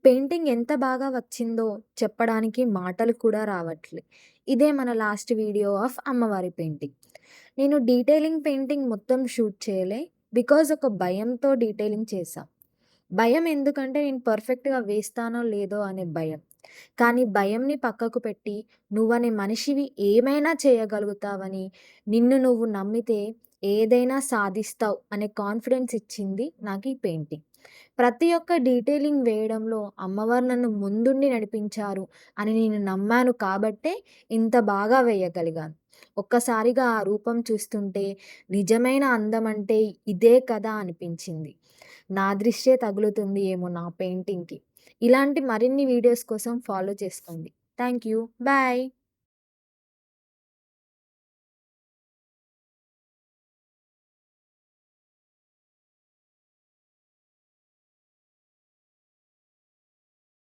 Painting ఎంత బాగా వచ్చిందో చెప్పడానికి మాటలు కూడా రావట్లే. ఇదే మన లాస్ట్ వీడియో ఆఫ్ అమ్మవారి పెయింటింగ్. నేను డీటెయిలింగ్ పెయింటింగ్ మొత్తం షూట్ చేయలే. బికాజ్ ఒక భయంతో డీటెయిలింగ్ చేశా. భయం ఎందుకంటే నేను పర్ఫెక్ట్‌గా వేస్తానో లేదో అనే భయం. కానీ భయంని పక్కకు పెట్టి నువ్వనే మనిషివి ఏమైనా చేయగలుగుతావని, నిన్ను నువ్వు నమ్మితే ఏదైనా సాధిస్తావు అనే కాన్ఫిడెన్స్ ఇచ్చింది నాకు ఈ పెయింటింగ్. ప్రతి ఒక్క డీటెయిలింగ్ వేయడంలో అమ్మవారు నన్ను ముందుండి నడిపించారు అని నేను నమ్మాను కాబట్టే ఇంత బాగా వేయగలిగాను. ఒక్కసారిగా ఆ రూపం చూస్తుంటే నిజమైన అందం అంటే ఇదే కదా అనిపించింది. నా దృష్టే తగులుతుంది ఏమో నా పెయింటింగ్‌కి. ఇలాంటి మరిన్ని వీడియోస్ కోసం ఫాలో చేసుకోండి. Thank you. బాయ్.